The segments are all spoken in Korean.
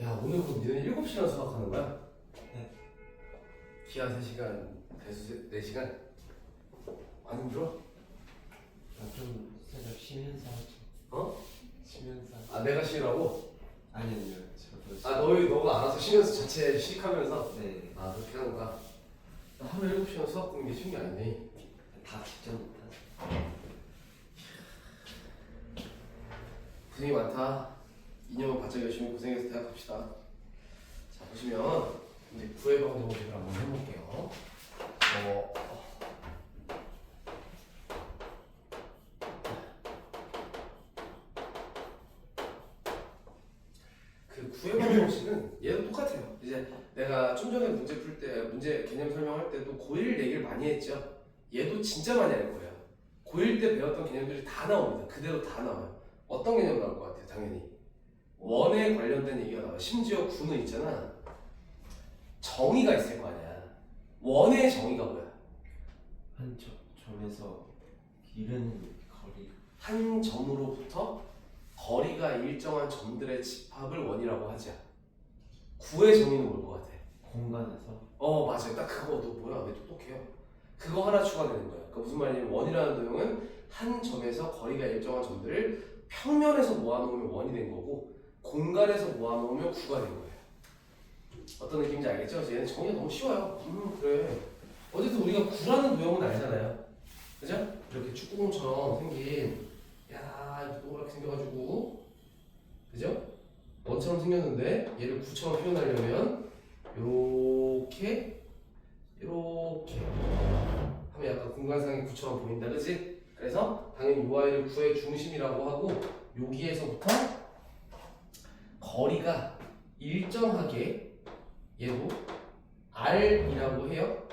야, 오늘 그럼 니네 7시간 수학하는 거야? 네. 기하 3시간, 대수 4시간? 안 힘들어? 좀 살짝 쉬면서 하죠. 어? 쉬면서. 아, 내가 쉬라고? 아니요, 저도. 아, 너가 알아서 쉬면서 자체 쉬하면서 네. 아, 그렇게 하는 거야? 나 하루에 7시간 수학 듣는 게 쉬운 게 아니네. 다 직접 못하죠. 고생이 많다. 2년 바짝 열심히 고생해서 대학 갑시다. 자, 보시면 이제 구해방 정식을 한번 해볼게요. 그 구해방 정식은 얘도 똑같아요. 이제 내가 좀 전에 문제 풀 때, 문제 개념 설명할 때도 고1 얘기를 많이 했죠. 얘도 진짜 많이 할 거예요. 고1 때 배웠던 개념들이 다 나옵니다. 그대로 다 나와요. 어떤 개념 나올 것 같아요? 당연히 원에 관련된 얘기가 나와요. 심지어 구는 있잖아. 정의가 있을 거 아니야. 원의 정의가 뭐야? 한 점에서 이르는 거리. 한 점으로부터 거리가 일정한 점들의 집합을 원이라고 하자. 구의 정의는 뭘 것 같아? 공간에서. 맞아요. 딱 그거. 너 뭐야? 왜 똑똑해요? 그거 하나 추가되는 거야. 그러니까 무슨 말이냐면 원이라는 도형은 한 점에서 거리가 일정한 점들을 평면에서 모아놓으면 원이 된 거고 공간에서 모아놓으면 구가 된 거예요. 어떤 느낌인지 알겠죠? 얘는 정의가 너무 쉬워요. 그래. 어쨌든 우리가 구라는 도형은 알잖아요. 그죠? 이렇게 축구공처럼 생긴 야, 동그랗게 생겨가지고 그죠? 원처럼 생겼는데 얘를 구처럼 표현하려면 요렇게 하면 약간 공간상의 구처럼 보인다, 그치? 그래서 당연히 요 아이를 구의 중심이라고 하고 여기에서부터 거리가 일정하게 얘도 R이라고 해요.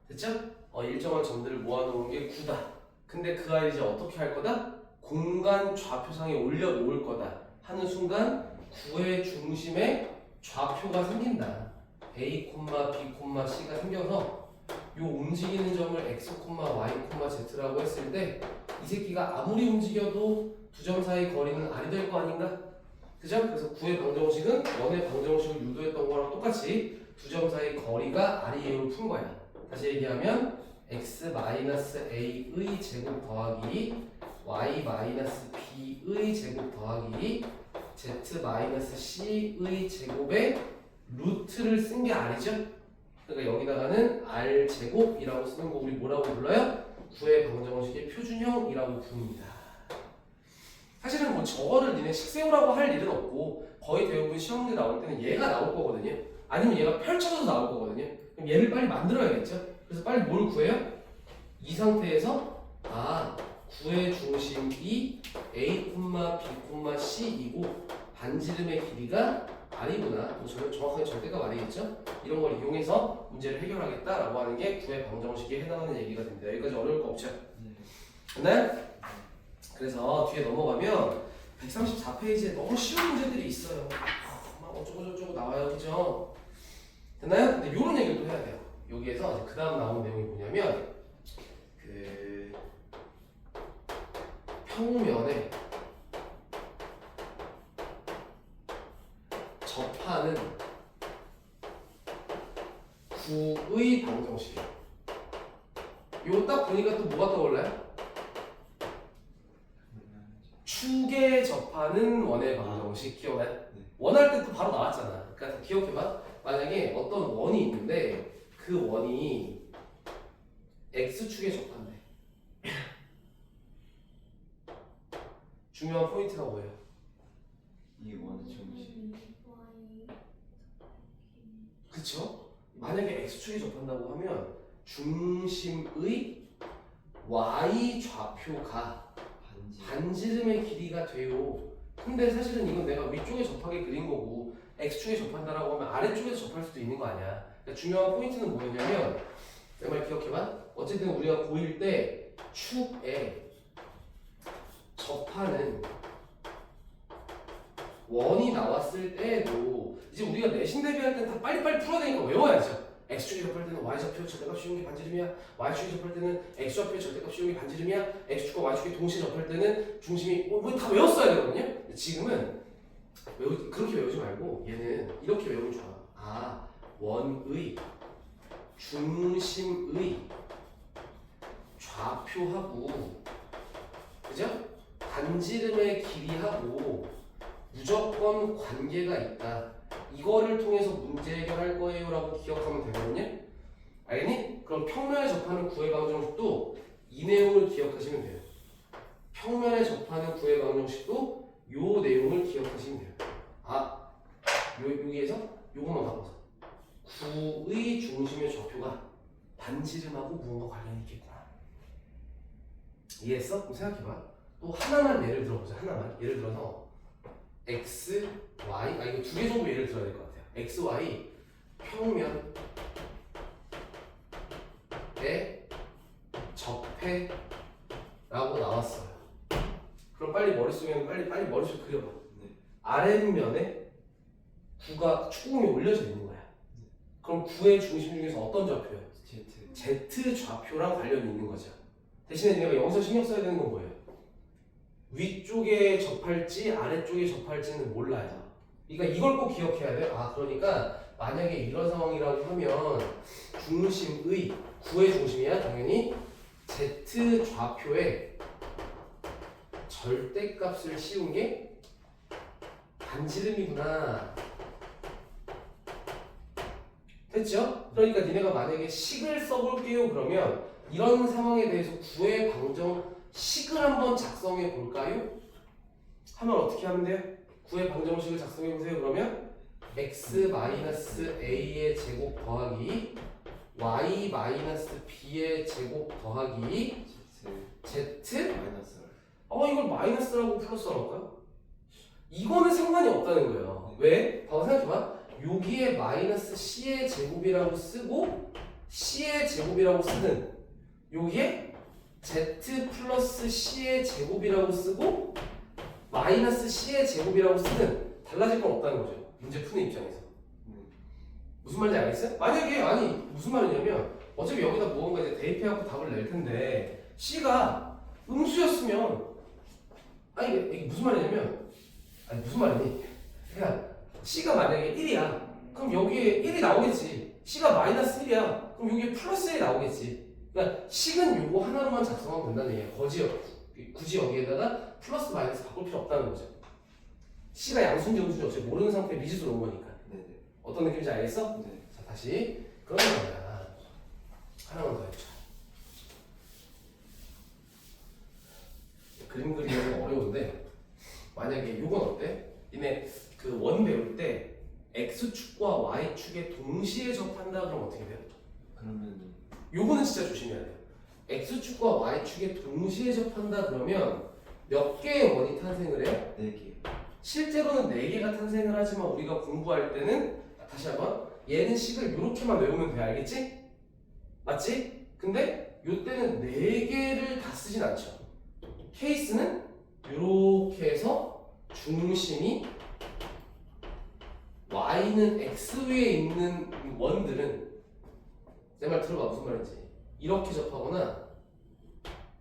됐죠? 일정한 점들을 모아놓은 게 9다. 근데 그 아이를 이제 어떻게 할 거다? 공간 좌표상에 올려놓을 거다 하는 순간 9의 중심에 좌표가 생긴다. A, B, C가 생겨서 요 움직이는 점을 X, Y, Z라고 했을 때 이 새끼가 아무리 움직여도 두 점 사이 거리는 R이 될 거 아닌가? 그죠? 그래서 9의 방정식은 1의 방정식을 유도했던 거랑 똑같이 두 점 사이 거리가 R이에요를 푼 거야. 다시 얘기하면 x-a의 제곱 더하기 y-b의 제곱 더하기 z-c의 제곱의 루트를 쓴 게 R이죠? 그러니까 여기다가는 R 제곱이라고 쓰는 거 우리 뭐라고 불러요? 9의 방정식의 표준형이라고 부릅니다. 사실은 뭐 저거를 니네 식세우라고 할 일은 없고 거의 대부분 시험문제 나올 때는 얘가 나올 거거든요. 아니면 얘가 펼쳐져서 나올 거거든요. 그럼 얘를 빨리 만들어야겠죠? 그래서 빨리 뭘 구해요? 이 상태에서 9의 중심이 A, B, C이고 반지름의 길이가 R이구나. 뭐 정확하게 절대값 R이겠죠? 이런 걸 이용해서 문제를 해결하겠다라고 하는 게 9의 방정식에 해당하는 얘기가 됩니다. 여기까지 어려울 거 없죠? 네? 그래서 뒤에 넘어가면 134페이지에 너무 쉬운 문제들이 있어요. 막 어쩌고저쩌고 나와요. 그죠? 됐나요? 근데 이런 얘기를 또 해야 돼요. 여기에서 그 다음 나온 내용이 뭐냐면 그 평면에 접하는 구의 방정식이에요. 이거 딱 보니까 또 뭐가 떠올라요? 축에 접하는 원의 방정식 기억나요? 네. 원할 때 또 바로 나왔잖아. 그러니까 기억해봐. 만약에 어떤 원이 있는데 그 원이 x축에 접한대. 중요한 포인트가 뭐예요? 이 원의 중심. 그쵸? 만약에 x축에 접한다고 하면 중심의 y 좌표가 반지름의 길이가 돼요. 근데 사실은 이건 내가 위쪽에 접하게 그린 거고 x축에 접한다라고 하면 아래쪽에서 접할 수도 있는 거 아니야. 그러니까 중요한 포인트는 뭐였냐면 내 말 기억해봐. 어쨌든 우리가 고1 때 축에 접하는 원이 나왔을 때에도 이제 우리가 내신 대비할 때는 다 빨리빨리 풀어야 되니까 외워야죠. x축에 접할 때는 y좌표 절대값 씌우는 게 반지름이야. y축에 접할 때는 x좌표 절대값 씌우는 게 반지름이야. x축과 y축이 동시에 접할 때는 중심이 뭐 다 외웠어야 되거든요. 지금은 그렇게 외우지 말고 얘는 이렇게 외우면 좋아. 원의 중심의 좌표하고 그죠? 반지름의 길이하고 무조건 관계가 있다. 이거를 통해서 문제 해결할 거예요 라고 기억하면 되거든요. 알겠니? 그럼 평면에 접하는 구의 방정식도 이 내용을 기억하시면 돼요. 평면에 접하는 구의 방정식도 요 내용을 기억하시면 돼요. 여기에서 요것만 바꿔서 구의 중심의 좌표가 반지름하고 무언가 관련이 있겠구나. 이해했어? 그럼 생각해봐. 또 하나만 예를 들어보자. 하나만 예를 들어서 x, y 이거 두 개 정도 예를 들어야 될 것 같아요. x, y 평면에 접해라고 나왔어요. 그럼 빨리 머릿속에 빨리 머릿속에 그려봐. 아랫면에 구가 축구공이 올려져 있는 거야. 그럼 구의 중심 중에서 어떤 좌표예요? Z 좌표랑 관련이 있는 거죠. 대신에 내가 여기서 신경 써야 되는 건 뭐예요? 위쪽에 접할지 아래쪽에 접할지는 몰라요. 그러니까 이걸 꼭 기억해야 돼요. 그러니까 만약에 이런 상황이라고 하면 중심의 구의 중심이야 당연히 Z 좌표에 절대값을 씌운 게 반지름이구나. 됐죠? 그러니까 니네가 만약에 식을 써볼게요 그러면 이런 상황에 대해서 구의 방정식을 한번 작성해 볼까요? 하면 어떻게 하면 돼요? 구의 방정식을 작성해 보세요. 그러면 x-a의 제곱 더하기 y-b의 제곱 더하기 z 이걸 마이너스라고 플러스로 할까요? 이거는 상관이 없다는 거예요. 왜? 봐봐 생각해봐. 여기에 마이너스 c의 제곱이라고 쓰고 c의 제곱이라고 쓰든 여기에 z 플러스 c의 제곱이라고 쓰고 마이너스 c의 제곱이라고 쓰든 달라질 건 없다는 거죠. 문제 푸는 입장에서. 무슨 말인지 알겠어요? 만약에 무슨 말이냐면 어차피 여기다 무언가 이제 대입해갖고 답을 낼 텐데 c가 음수였으면 이게 무슨 말이냐면 무슨 말이니? 그냥 c가 만약에 1이야. 그럼 여기에 1이 나오겠지. c가 마이너스 1이야. 그럼 여기에 플러스 1이 나오겠지. 그러니까 식은 요거 하나로만 작성하면 된다는 얘기야. 굳이 여기에다가 플러스 마이너스 바꿀 필요 없다는 거죠. c가 양수인지 음수인지 어차피 모르는 상태에 미지수로 온 거니까. 어떤 느낌인지 알겠어? 자 다시 그러면 말이야. 하나만 더 해보자. 그림 그리기가 어려운데 만약에 요건 어때? 니네 그 원 배울 때 x축과 y축에 동시에 접한다 그러면 어떻게 돼요? 그러면 요거는 진짜 조심해야 돼요. x축과 y축에 동시에 접한다 그러면 몇 개의 원이 탄생을 해요? 4개. 실제로는 4개가 탄생을 하지만 우리가 공부할 때는 다시 한번 얘는 식을 이렇게만 외우면 돼. 알겠지? 맞지? 근데 요때는 4개를 다 쓰진 않죠. 케이스는 이렇게 해서 중심이 y는 x 위에 있는 원들은 내 말 들어봐. 무슨 말인지. 이렇게 접하거나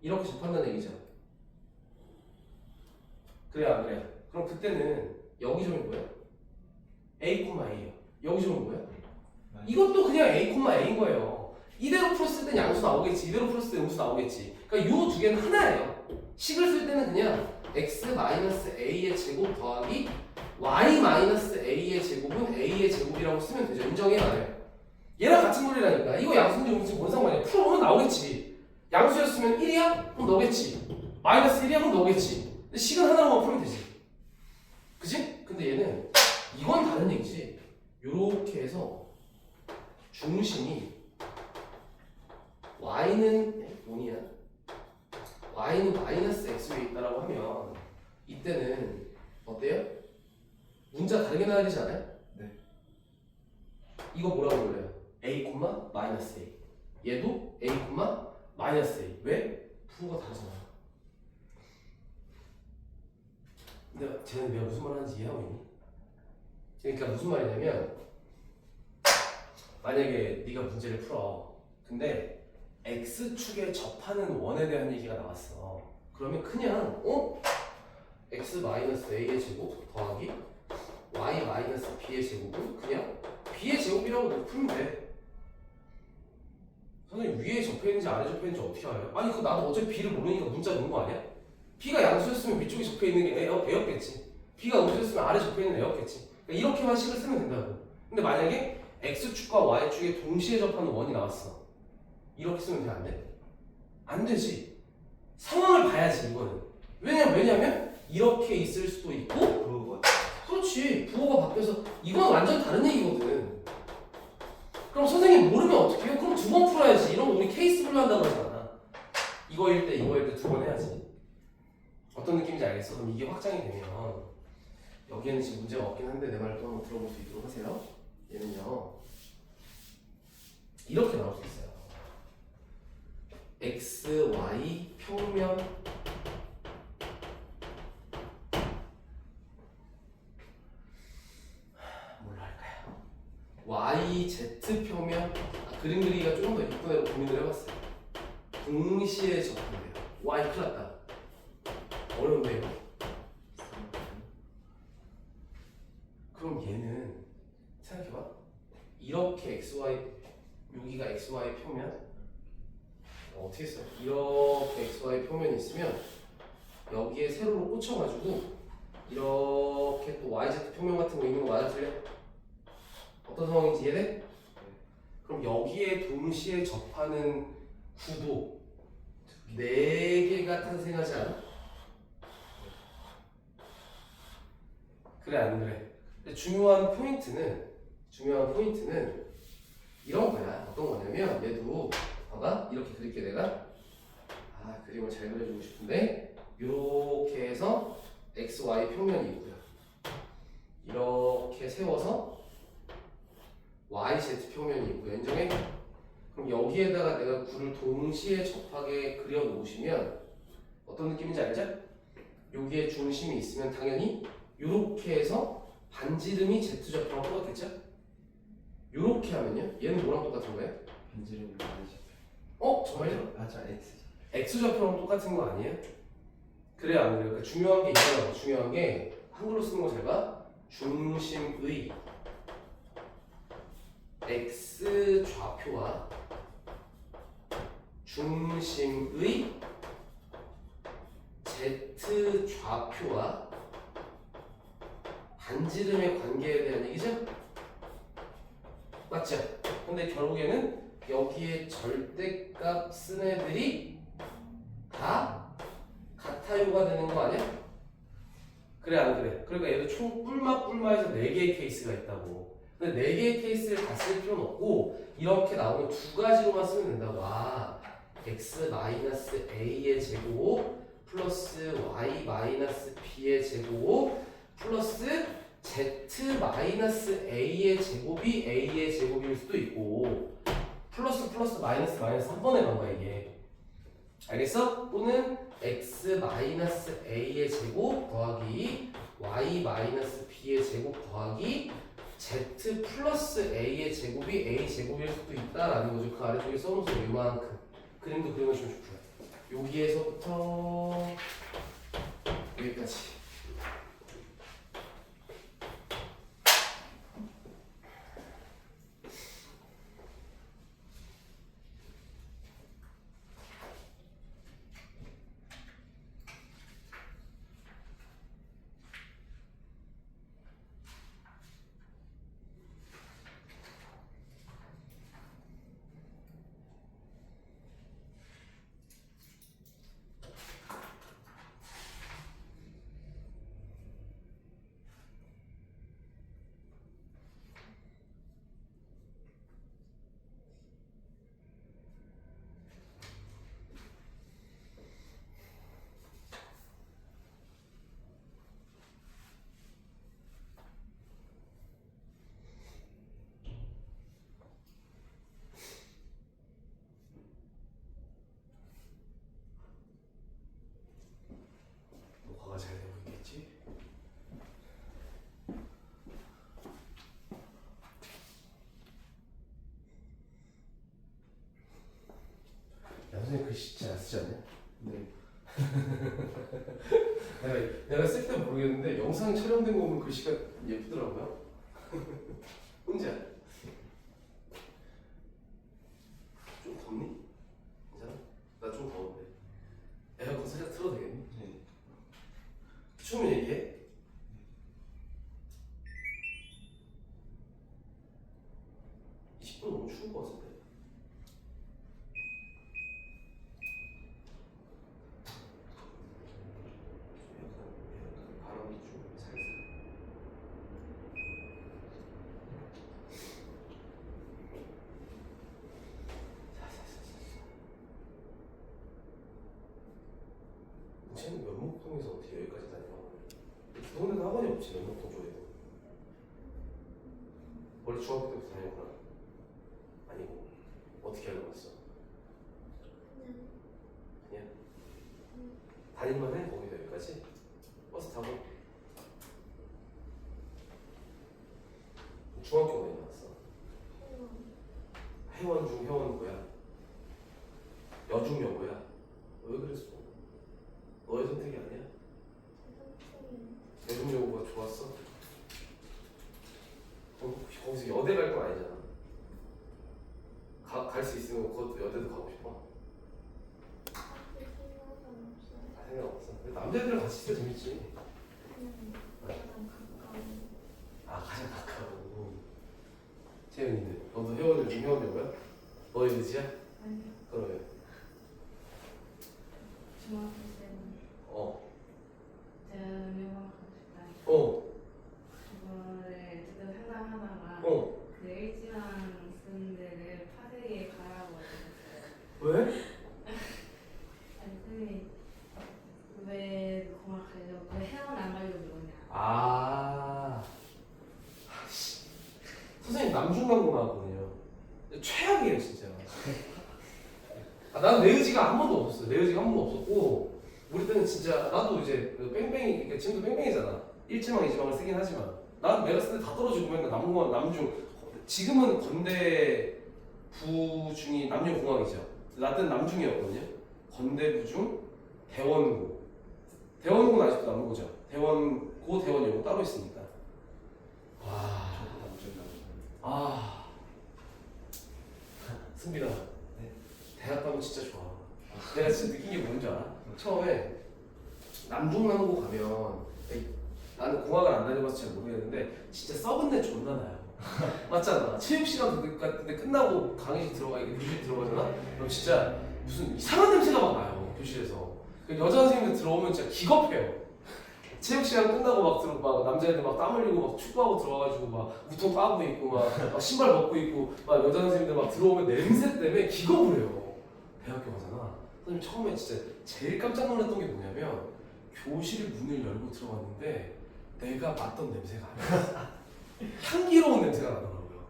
이렇게 접한다는 얘기죠. 그래요 안 그래요? 그럼 그때는 여기 점이 뭐예요? a,a예요. 여기 점은 뭐예요? 이것도 그냥 a,a인 거예요. 이대로 풀었을 땐 양수 나오겠지. 이대로 풀었을 때 음수 나오겠지. 그러니까 요 두 개는 하나예요. 식을 쓸 때는 그냥 x-a의 제곱 더하기 y-a의 제곱은 a의 제곱이라고 쓰면 되죠. 인정해놔요. 얘랑 같은 논리라니까. 이거 양수인지 음수인지 뭔 상관이야. 풀어보면 나오겠지. 양수였으면 1이야? 그럼 너겠지. 마이너스 1이야? 그럼 너겠지. 근데 식은 하나로만 풀면 되지. 그치? 근데 얘는 이건 다른 얘기지. 요렇게 해서 중심이 y는 뭐냐? y는 마이너스 x에 있다라고 하면 이때는 어때요? 문자 다르게 나야 되지 않아요? 네. 이거 뭐라고 불러요? a, 마이너스 a. 얘도 a, 마이너스 a. 왜? 부호가 다르잖아. 근데 쟤는 내가 무슨 말 하는지 이해하고 있니? 그러니까 무슨 말이냐면 만약에 네가 문제를 풀어. 근데 x축에 접하는 원에 대한 얘기가 나왔어. 그러면 그냥 x-a의 제곱 더하기 제곱은 그냥 b의 제곱이라고 놓으면 돼. 선생님 위에 적혀있는지 아래 적혀있는지 어떻게 알아요? 아니 그거 나도 어차피 b를 모르니까 문자 넣은 거 아니야? b가 양수였으면 위쪽에 적혀있는 게 애였겠지. b가 음수였으면 아래 적혀있는 애였겠지. 그러니까 이렇게만 식을 쓰면 된다고. 근데 만약에 x축과 y축에 동시에 접하는 원이 나왔어. 이렇게 쓰면 돼? 안 돼? 안 되지. 상황을 봐야지 이거는. 왜냐면 이렇게 있을 수도 있고 그거 그렇지. 부호가 바뀌어서 이건 완전 다른 얘기거든. 그럼 선생님 모르면 어떻게 해요? 그럼 두 번 풀어야지. 이런 거 우리 케이스별로 한다고 하잖아. 이거일 때 두 번 해야지. 어떤 느낌인지 알겠어? 그럼 이게 확장이 되면 여기에는 지금 문제가 없긴 한데 내 말을 또 한번 들어볼 수 있도록 하세요. 얘는요 이렇게 나올 수 있어요. x, y 평면 뭘로 할까요? y, z 평면 그림 그리기가 조금 더 이쁜 애로 고민을 해봤어요. 동시에 접근돼요. y 큰일 났다. 어려운데요? 그럼 얘는 생각해봐. 이렇게 xy 여기가 xy 평면 어떻게 써? 이렇게 xy 평면이 있으면 여기에 세로로 꽂혀가지고 이렇게 또 yz 평면 같은 거 있는 거 맞아 틀려? 어떤 상황인지 이해돼? 그럼 여기에 동시에 접하는 구도 4개가 탄생하지 않아? 그래 안 그래? 근데 중요한 포인트는 이런 거야. 어떤 거냐면 얘도 봐봐 이렇게 그릴게 내가. 그림을 잘 그려주고 싶은데 이렇게 해서 x, y 평면이 있고요. 이렇게 세워서 y, z 평면이 있고요. 인정해? 그럼 여기에다가 내가 구를 동시에 접하게 그려 놓으시면 어떤 느낌인지 알죠? 여기에 중심이 있으면 당연히 이렇게 해서 반지름이 z좌표랑 똑같겠죠? 이렇게 하면요 얘는 뭐랑 똑같은 거예요? 반지름이 아니지. 정말요? 맞아 x. x좌표랑 똑같은 거 아니에요? 그래 안 그래요? 그러니까 중요한 게 이거예요. 중요한 게 한글로 쓰는 거 잘 봐. 중심의 x좌표와 중심의 z좌표와 반지름의 관계에 대한 얘기죠? 맞죠? 근데 결국에는 여기에 절대값 쓴 애들이 다 같아요가 되는 거 아니야? 그래 안 그래? 그러니까 얘도 총 뿔마해서 4개의 케이스가 있다고. 근데 4개의 케이스를 다 쓸 필요는 없고 이렇게 나오면 2가지로만 쓰면 된다고. x-a의 제곱 플러스 y-b의 제곱 플러스 z-a의 제곱이 a의 제곱일 수도 있고 플러스 마이너스 한 번에 간 거야 이게. 알겠어? 또는 x-a의 제곱 더하기 y-b의 제곱 더하기 z 플러스 a의 제곱이 a 제곱일 수도 있다라는 거죠. 그 아래쪽에 써놓으세요. 이만큼 그림도 그려놓으시면 좋고요. 여기에서부터 여기까지. 녹화가 잘 되고 있겠지? 야 선생님 글씨 잘 안 쓰지 않냐? 네. 내가 쓸 때 모르겠는데 영상 촬영된 거 보면 글씨가 예쁘더라고요. 혼자. 좀 덥니? 괜찮아? 나 좀 더운데. 에어컨 살짝 틀어도 되겠니? 네. 추우면 얘기해. 이 10분 너무 추울 것 같은데. 약간 바람도 좀 살살. 쟤는 면목동에서 어떻게 여기까지 다녀? 그 동네는 학원이 없지, 면목동 쪽에도. 원래 중학교 때부터 다녔구나. 아니고 어떻게 알고 왔어? 그냥 다닐만 해? 거기서 여기까지? 버스 타고? 중학교 어디 나왔어? 회원 중 회원 뭐야? 여중 여고야? 왜 그랬어? 너의 선택이 아니야? 여중 여고가 좋았어? 거기서 여대 갈 건 아니잖아. 갈 수 있으면 그것도 여대도 가고 싶어? 생각 없어. 근데 남자애들이랑 같이 있어 재밌지. 아 가장 가까워. 채연이는 너도 회원을 중 회원이 뭐야? 너의 의지야? 아니요. 그러면 중학교 때는 제가 면허가 가고 싶다니까 그거를 지금 상담하다가 그 일지망 쓰는 데를 파대기에 가라고 하셨어요. 왜? 아니 선생님 왜 공학 가려고 왜 회원 안 가려고 그러냐. 씨. 선생님 남중남고 나왔거든요. 최악이에요 진짜. 나는 내 의지가 한 번도 없었어. 내 의지가 한 번도 없었고 우리 때는 진짜 나도 이제 그 뺑뺑이 그러니까 지금도 뺑뺑이잖아. 일지망 이지망을 쓰긴 하지만 난 내가 쓸 때 다 떨어지고 맨날 남공학 남중 지금은 건대 부중이 남녀공학이죠. 나 때는 남중이었거든요. 건대 부중 대원고 대원고는 아직도 남는 거죠. 대원고 대원여고 따로 있으니까. 와. 저도 남중 남중. 승빈아. 네. 대학 가면 진짜 좋아. 내가 진짜 느낀 게 뭔지 알아? 처음에 남중남고 가면 나는 공학을 안 다녀봐서 잘 모르겠는데 진짜 썩은 내 존나 나요. 맞잖아. 체육 시간 같은데 끝나고 강의실 들어가 이게 교실 들어가잖아. 그럼 진짜 무슨 이상한 냄새가 막 나요 교실에서. 그 여자 선생님들 들어오면 진짜 기겁해요. 체육 시간 끝나고 막 남자애들 막 땀 흘리고 막 축구하고 들어와가지고 막 우통 까고 있고 막 신발 벗고 있고 막 여자 선생님들 막 들어오면 냄새 때문에 기겁을 해요. 대학교 가잖아. 선생님 처음에 진짜 제일 깜짝 놀랐던 게 뭐냐면 교실 문을 열고 들어갔는데 내가 맡던 냄새가 아니야. 향기로운 냄새가 나더라고요.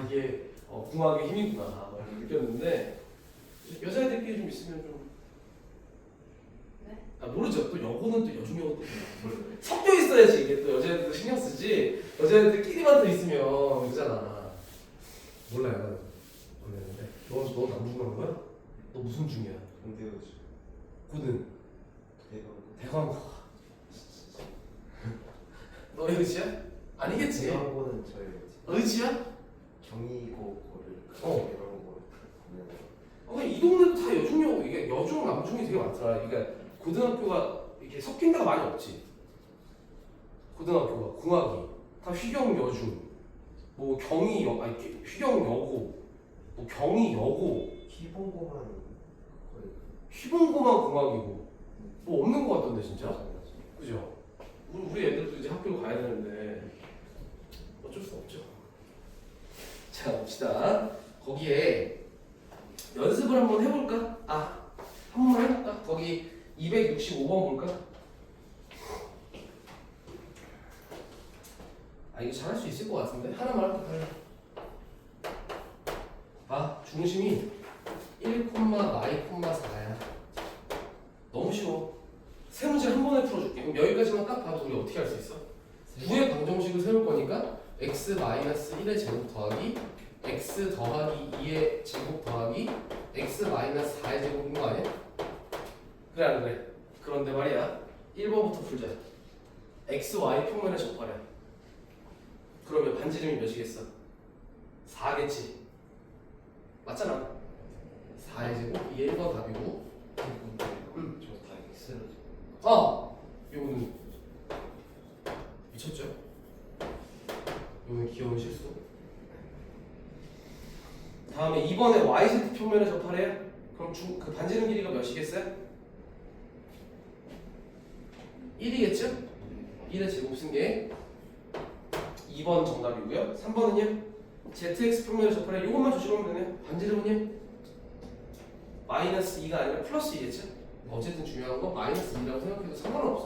이게 궁합의 힘이구나 막 이렇게 느꼈는데 여자애들끼리 좀 있으면 좀 모르죠. 또 여고는 또 여중여고도 섞여 있어야지 이게 또 여자애들도 신경 쓰지. 여자애들끼리만 또 있으면 그러잖아. 몰라요. 나는 모르겠는데 너 남중남 거야? 너 무슨 중이야? 근데요 고등 대강 대광고. 너의 의지야? 아니겠지. 대강고는 저희 의지야? 경희고를 대강고를 보면 이 동네도 다 여중여고 이게 여중 남중이 되게 많더라. 그러니까 고등학교가 이렇게 섞인 데가 많이 없지. 고등학교가 공학이 다 휘경 여중, 뭐 경희 휘경 여고, 뭐 경희 여고, 희봉고만 거의 휘봉고만 공학이고 뭐 없는 거 같던데 진짜. 맞아. 그죠? 우리 애들도 이제 학교를 가야 되는데 어쩔 수 없죠. 자 봅시다. 거기에 연습을 한번 해볼까? 한 번만 해볼까? 거기 265번 볼까? 이거 잘할 수 있을 것 같은데? 하나만 할까? 중심이 1,y,4야. 너무 쉬워. 세 문제 한 번에 풀어줄게. 그럼 여기까지만 딱 봐도 우리 어떻게 할 수 있어? 9의 방정식을 세울 거니까 x-1의 제곱 더하기 x 더하기 2의 제곱 더하기 x-4의 제곱인 거 아니야? 그래 안 그래? 그런데 말이야 1번부터 풀자. x, y 평면에 접하래. 그럼 그러면 반지름이 몇이겠어? 4겠지. 맞잖아. 4의 제곱 이게 1번 답이고. 저다 X로. 요거는 미쳤죠? 요거는 귀여운 실수. 다음에 2번에 YZ 평면에 접하래요. 그럼 그 반지름 길이가 몇이겠어요? 1이겠죠? 1의 제곱 쓴 게 2번 정답이고요. 3번은요? ZX 평면에 접하래. 요것만 조심하면 되네요. 반지름은요? 마이너스 2가 아니라 플러스 2겠죠? 어쨌든 중요한 건 마이너스 2라고 생각해도 상관없어.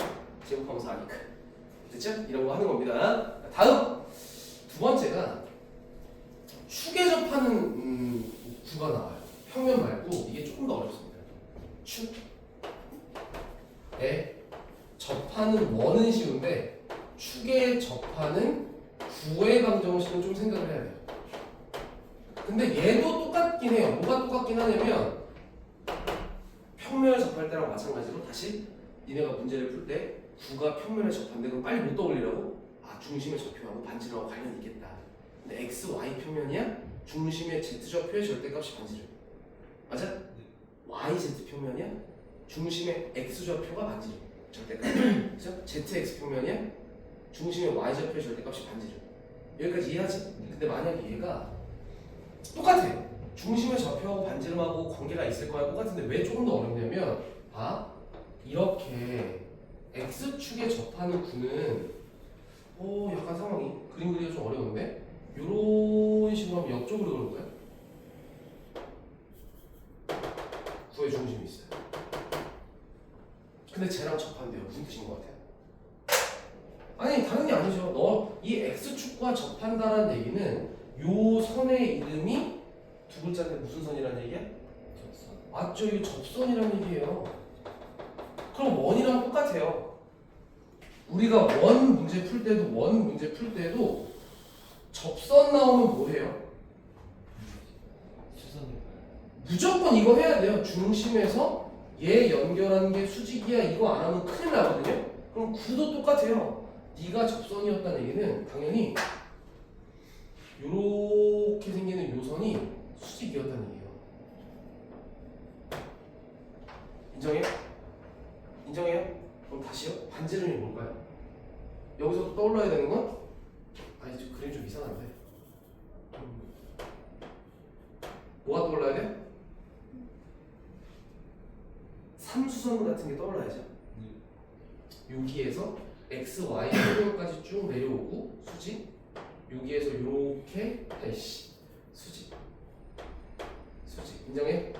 제곱하면 4니까. 됐죠? 이런 거 하는 겁니다. 다음 두 번째가 축에 접하는 구가 나와요. 평면 말고 이게 조금 더 어렵습니다. 축에 접하는 원은 쉬운데 축에 접하는 구의 방정식은 좀 생각을 해야 돼요. 근데 얘도 똑같긴 해요. 뭐가 똑같긴 하냐면 평면에 접할 때랑 마찬가지로 다시 니네가 문제를 풀 때 구가 평면에 접한데 그럼 빨리 못 떠올리라고? 중심의 좌표하고 반지름하고 관련이 있겠다. 근데 x, y 평면이야? 중심의 z좌표의 절대값이 반지름. 맞아? yz 평면이야? 중심의 x좌표가 반지름. 절대값. 그죠? zx 평면이야? 중심의 y좌표의 절대값이 반지름. 여기까지 이해하지? 근데 만약에 얘가 똑같아. 중심의 좌표하고 반지름하고 관계가 있을 거야. 똑같은데 왜 조금 더 어렵냐면 이렇게 x축에 접하는 구는 약간 상황이 그림 그리기가 좀 어려운데 이런 식으로 하면 옆쪽으로 그럴 거야. 구의 중심이 있어요. 근데 쟤랑 접한대요. 무슨 뜻인 것 같아요? 아니 당연히 아니죠. 이 x축과 접한다라는 얘기는 요 선의 이름이 두 글자인데 무슨 선이라는 얘기야? 접선. 맞죠? 이거 접선이라는 얘기예요. 그럼 원이랑 똑같아요. 우리가 원 문제 풀 때도 접선 나오면 뭐 해요? 수선이. 무조건 이거 해야 돼요. 중심에서 얘 연결하는 게 수직이야. 이거 안 하면 큰일 나거든요. 그럼 구도 똑같아요. 네가 접선이었다는 얘기는 당연히 요렇게 생기는 요 선이 수직이었다는 얘기예요. 인정해요? 인정해요? 그럼 다시요. 반지름이 뭘까요? 여기서 또 떠올라야 되는 건 좀 그림 좀 이상한데. 뭐가 떠올라야 돼? 삼수선 같은 게 떠올라야죠. 여기에서 x, y 평면까지 쭉 내려오고 수직. 여기에서 이렇게 수직. 인정해?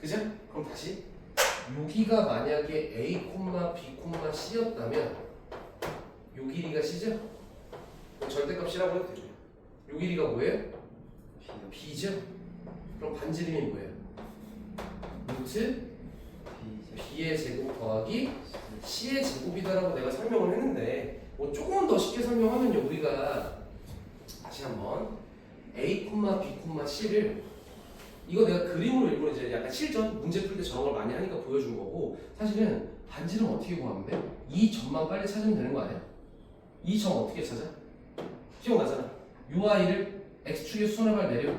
그죠? 그럼 다시 여기가 만약에 a, b, c였다면 요 길이가 c죠? 절대값 c라고 해도 되죠. 요 길이가 뭐예요? b죠? 그럼 반지름이 뭐예요? 루트 b의 제곱 더하기 c의 제곱이다라고 내가 설명을 했는데 뭐 조금 더 쉽게 설명하면요. 우리가 다시 한번 a, b, c를 이거 내가 그림으로 일부러 이제 약간 실전 문제 풀 때 저런 걸 많이 하니까 보여준 거고 사실은 반지름 어떻게 구하면 돼? 이 점만 빨리 찾으면 되는 거 아니야? 이 점 어떻게 찾아? 기억나잖아. 요 아이를 x축의 수선의 발 내려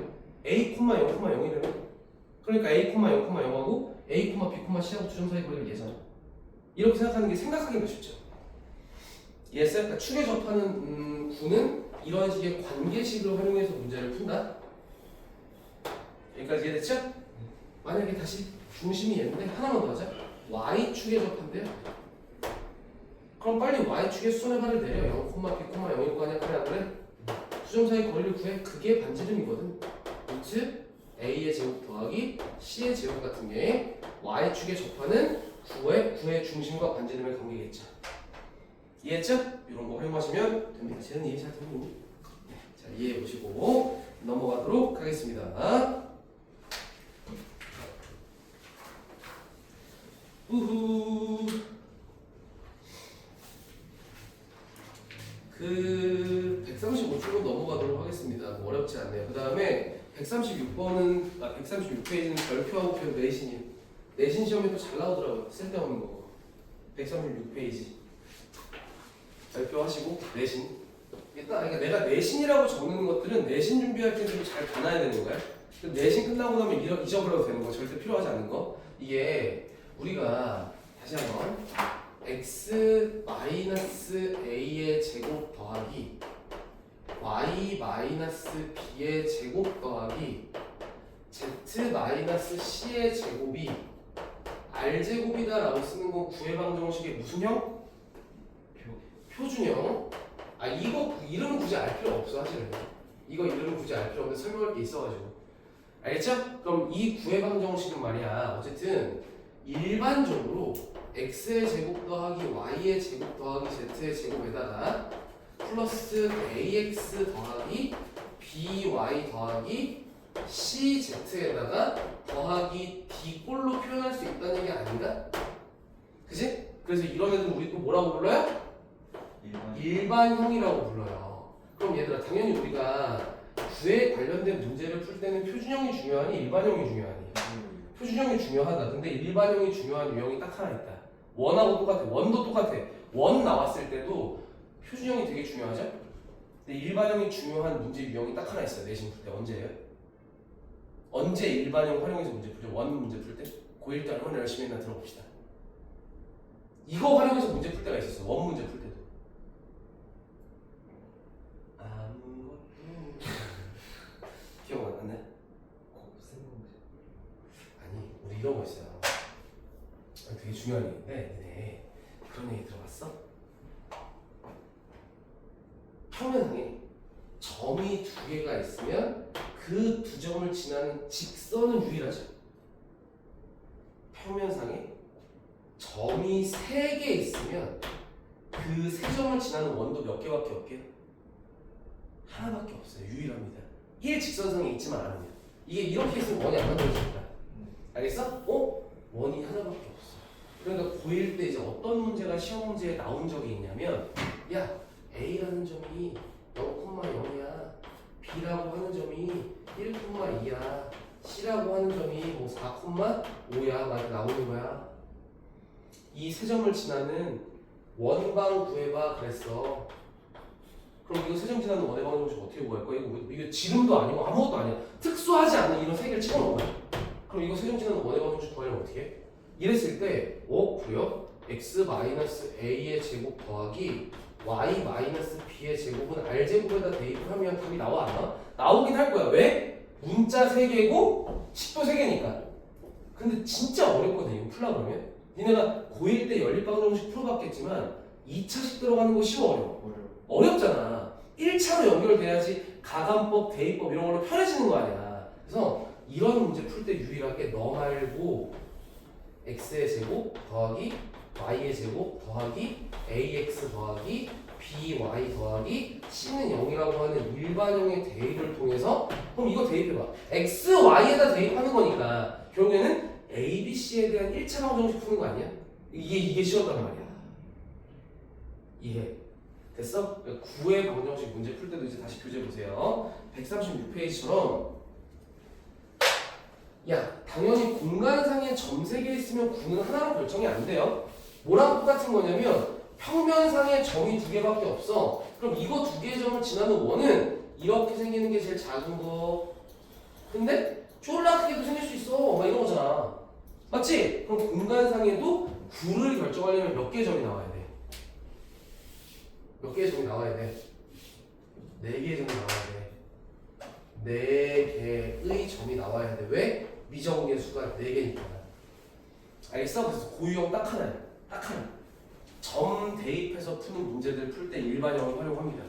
a, 0,0이라면 그러니까 a, 0,0하고 a, b, c하고 두 점 사이 거리가 얘잖아. 이렇게 생각하는 게 생각하기가 쉽죠. 이해했어요? 그러니까 축에 접하는 구는 이런 식의 관계식을 활용해서 문제를 푼다. 여기까지 이해됐죠? 만약에 다시 중심이 얘인데 하나만 더 하자. y축에 접한대요. 그럼 빨리 y축의 수선의 발을 내려. 0, b, 0일 거 아니야? 그래 안 그래? 두 점 사이 거리를 구해. 그게 반지름이거든. 루트 a의 제곱 더하기 c의 제곱 같은 게 y축에 접하는 구의 중심과 반지름의 관계겠죠. 이해했죠? 이런 거 활용하시면 됩니다. 쟤는 이해 잘 됩니다. 자, 이해해 보시고 넘어가도록 하겠습니다. 우후. 그 135쪽으로 넘어가도록 하겠습니다. 뭐 어렵지 않네요. 그 다음에 136페이지는 별표하고 표 내신이에요. 내신 시험에도 잘 나오더라고요. 쓸데없는 거. 136페이지. 별표 하시고 내신. 일단 그러니까 내가 내신이라고 적는 것들은 내신 준비할 때 좀 잘 봐놔야 되는 거야. 내신 끝나고 나면 잊어버려도 되는 거, 절대 필요하지 않은 거. 이게 우리가 다시 한번 x 마이너스 a의 제곱 더하기 y 마이너스 b의 제곱 더하기 z 마이너스 c의 제곱이 r 제곱이다라고 쓰는 건 구의 방정식의 무슨 형? 표준형. 아 이거 이름은 굳이 알 필요 없어 사실은. 이거 이름은 굳이 알 필요 없는데 설명할 게 있어가지고. 알겠죠? 그럼 이 구의 방정식은 말이야. 어쨌든 일반적으로 x의 제곱 더하기 y의 제곱 더하기 z의 제곱에다가 플러스 ax 더하기 by 더하기 cz에다가 더하기 d꼴로 표현할 수 있다는 얘기 아닌가? 그지? 그래서 이런 애들은 우리 또 뭐라고 불러요? 일반형이라고 불러요. 그럼 얘들아 당연히 우리가 구에 관련된 문제를 풀 때는 표준형이 중요하니 일반형이 중요하니? 표준형이 중요하다. 근데 일반형이 중요한 유형이 딱 하나 있다. 원하고 똑같아. 원도 똑같아. 원 나왔을 때도 표준형이 되게 중요하죠? 근데 일반형이 중요한 문제 유형이 딱 하나 있어요. 내신 풀 때. 언제예요? 언제 일반형 활용해서 문제 풀죠? 원 문제 풀 때? 고1 때 얼마나 열심히 했나 들어봅시다. 이거 활용해서 문제 풀 때가 있었어. 원 문제 풀 때도. 아무것도 기억 안 나네? 아니 우리 이런 거 있어요. 되게 중요한 얘기인데 네. 그런 얘기 들어봤어? 평면상에 점이 두 개가 있으면 그 두 점을 지나는 직선은 유일하죠. 평면상에 점이 세 개 있으면 그 세 점을 지나는 원도 몇 개밖에 없게요? 하나밖에 없어요. 유일합니다. 일직선상에 있지만 않으면 이게 이렇게 있으면 원이 안 만들어집니다. 알겠어? 원이 하나밖에 없어. 그러니까 고1 때 이제 어떤 문제가 시험 문제에 나온 적이 있냐면 야 A라는 점이 0,0이야 B라고 하는 점이 1,2야 C라고 하는 점이 뭐 4,5야 막 나오는 거야. 이 세 점을 지나는 원방 구해봐 그랬어. 그럼 이거 세 점 지나는 원의 방정식 어떻게 구할 거야? 이거 지름도 아니고 아무것도 아니야. 특수하지 않은 이런 세 개를 집어넣은 거야. 그럼 이거 세 점 지나는 원의 방정식 구하려면 어떻게 해? 이랬을 때 그래요? x-a의 제곱 더하기 y-b의 제곱은 r제곱에다 대입을 하면 답이 나와 안 나와? 나오긴 할 거야. 왜? 문자 3개고 식도 3개니까. 근데 진짜 어렵거든. 이거 풀라 그러면. 니네가 고1 때 연립방정식 풀어봤겠지만 2차식 들어가는 거 쉬워 어렵잖아. 1차로 연결돼야지 가감법, 대입법 이런 걸로 편해지는 거 아니야. 그래서 이런 문제 풀 때 유일하게 너 말고 x의 제곱 더하기 y의 제곱 더하기 ax 더하기 by 더하기 c는 0이라고 하는 일반형의 대입을 통해서 그럼 이거 대입해봐. x, y에다 대입하는 거니까 결국에는 a, b, c에 대한 1차 방정식 푸는 거 아니야? 이게 쉬웠단 말이야. 이해 됐어? 9의 방정식 문제 풀 때도 이제 다시 교재 보세요. 136페이지처럼 야 당연히 공간상에 점 3개 있으면 9는 하나로 결정이 안 돼요. 뭐랑 똑같은 거냐면 평면상에 점이 2개밖에 없어. 그럼 이거 2개의 점을 지나는 원은 이렇게 생기는 게 제일 작은 거. 근데 졸라 크게도 생길 수 있어. 막 이런 거잖아. 맞지? 그럼 공간상에도 9를 결정하려면 몇 개의 점이 나와야 돼? 몇 개의 점이 나와야 돼? 4개의 점이 나와야 돼. 4개의 점이 나와야 돼. 왜? 미정의 수가 4개니까. 알겠어? 그래서 고유형 딱 하나야. 딱 하나. 점 대입해서 푸는 문제들 풀 때 일반형을 활용합니다.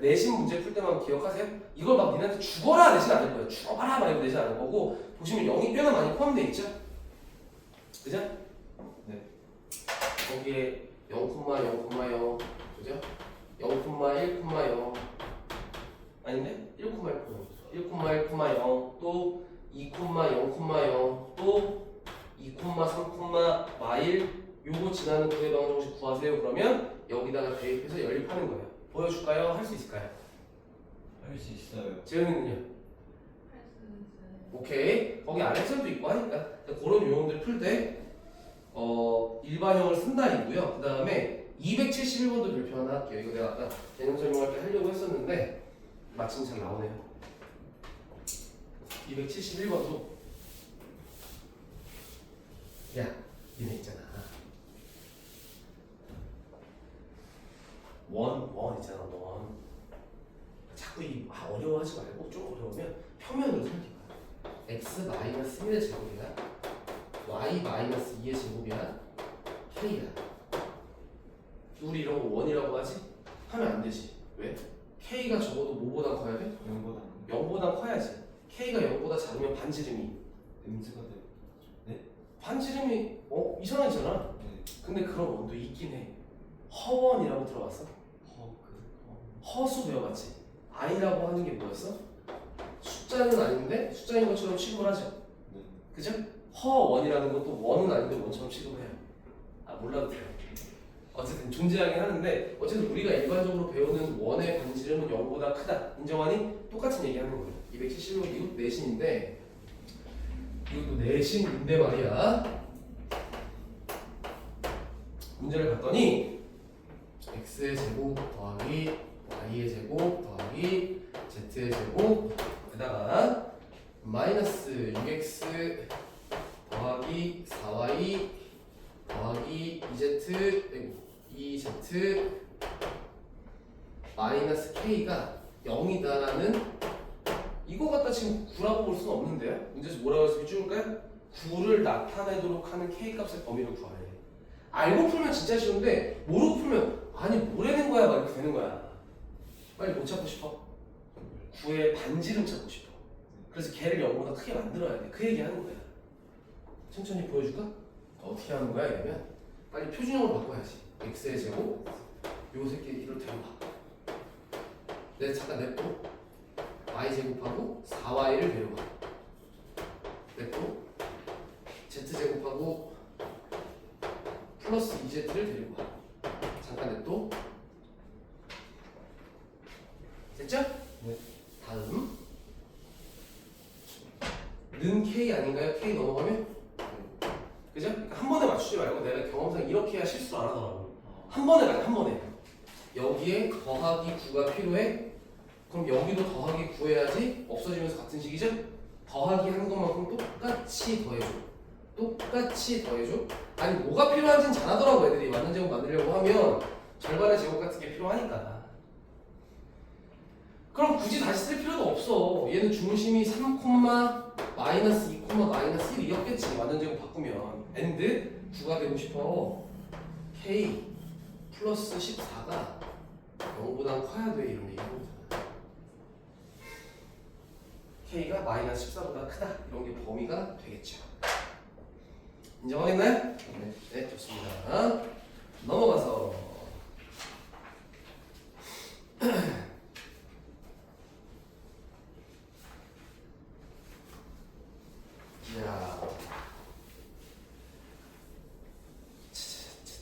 내신 문제 풀 때만 기억하세요. 이걸 막 니네한테 죽어라 내신 안 할 거예요. 죽어라 막 이거 내신 안 할 거고 보시면 0이 꽤나 많이 포함되어 있죠? 그죠? 네. 거기에 0,0,0 그죠? 0,1,0 아닌데? 1,1,0 또 2,0,0 또 2,3, 마일 요거 지나는 구의 방정식 구하세요. 그러면 여기다가 대입해서 연립하는 거예요. 보여줄까요? 할 수 있을까요? 할 수 있어요. 재현이는요? 할 수 있어요. 오케이. 거기 아래선도 있고 하니까 그런 유형들 풀 때 일반형을 쓴다 이고요. 그 다음에 271번도 별표 하나 할게요. 이거 내가 아까 개념 설명할 때 하려고 했었는데 마침 잘 나오네요. 271번도 야, 니네 있잖아. 원 있잖아, 원. 자꾸 어려워하지 말고 좀 어려우면 표면으로 살펴봐. x 마이너스 1의 제곱이야. y 마이너스 2의 제곱이야. k야. 우리 이런 거 원이라고 하지? 하면 안 되지. 왜? k가 적어도 뭐보다 커야 돼? 0보다 커야지. k가 0보다 작으면 반지름이 음수가 돼. 반지름이 이상하잖아. 네. 근데 그런 원도 있긴 해. 허원이라고 들어봤어? 허수 배워봤지? i라고 하는 게 뭐였어? 숫자는 아닌데 숫자인 것처럼 취급을 하죠. 네. 그죠? 허원이라는 것도 원은 아닌데 원처럼 취급을 해요. 몰라도 돼요. 어쨌든 존재하긴 하는데 어쨌든 우리가 일반적으로 배우는 원의 반지름은 0보다 크다. 인정하니? 똑같은 얘기 하는 거예요. 271번 이것도 내신인데 이것도 내신인데 말이야. 문제를 봤더니 x의 제곱 더하기 y의 제곱 더하기 z의 제곱 에다가 마이너스 6x 더하기 4y 더하기 2z 마이너스 k가 0이다라는 이거 갖다 지금 9라고 볼 수는 없는데요? 문제에서 뭐라고 해서 비줄까요? 9를 나타내도록 하는 k 값의 범위를 구하래. 알고 풀면 진짜 쉬운데 모르고 풀면 아니 뭐라는 거야 막 이렇게 되는 거야. 빨리 못 찾고 싶어? 9의 반지름 찾고 싶어. 그래서 걔를 0보다 크게 만들어야 돼. 그 얘기 하는 거야. 천천히 보여줄까? 어떻게 하는 거야 이러면 빨리 표준형으로 바꿔야지. x의 제곱 요 새끼를 데려와. 내가 잠깐 냅둬. y 제곱하고 4y를 데려와. 냅둬. z 제곱하고 플러스 2z를 데리고 와. 잠깐 냅둬. 됐죠? 네. 다음 는 k 아닌가요? k 넘어가면? 그죠? 그러니까 한 번에 맞추지 말고 내가 경험상 이렇게 해야 실수 안 하더라고. 한 번에 가자, 한 번에. 여기에 더하기 9가 필요해? 그럼 여기도 더하기 9 해야지 없어지면서 같은 식이죠? 더하기 하는 것만큼 똑같이 더해줘. 똑같이 더해줘? 아니 뭐가 필요한지는 잘하더라고 애들이. 맞는 제곱 만들려고 하면 절반의 제곱 같은 게 필요하니까. 그럼 굳이 다시 쓸 필요도 없어. 얘는 중심이 3, 마이너스 2, 마이너스 1이었겠지. 완전 제곱 바꾸면 and 9가 되고 싶어. k 플러스 14가 0보다 커야 돼. 이런 얘기하는 거잖아. k가 마이너스 14보다 크다. 이런 게 범위가 되겠죠. 인정하겠나요? 네, 좋습니다. 넘어가서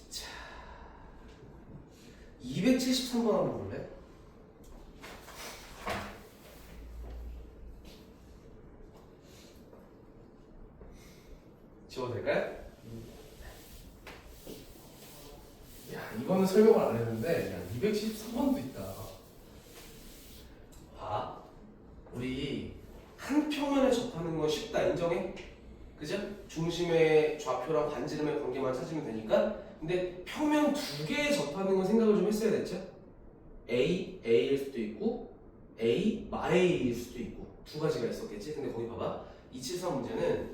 자, 273번 한번 볼래? 지워도 될까요? 야, 이거는 설명을 안 했는데, 야, 273번도 있다. 봐. 우리 한 평면에 접하는 건 쉽다. 인정해? 그죠? 중심의 좌표랑 반지름의 관계만 찾으면 되니까. 근데 평면 두 개에 접하는 건 생각을 좀 했어야 됐죠? A일 수도 있고, A, 마A일 수도 있고. 두 가지가 있었겠지? 근데 거기 봐봐. 273 문제는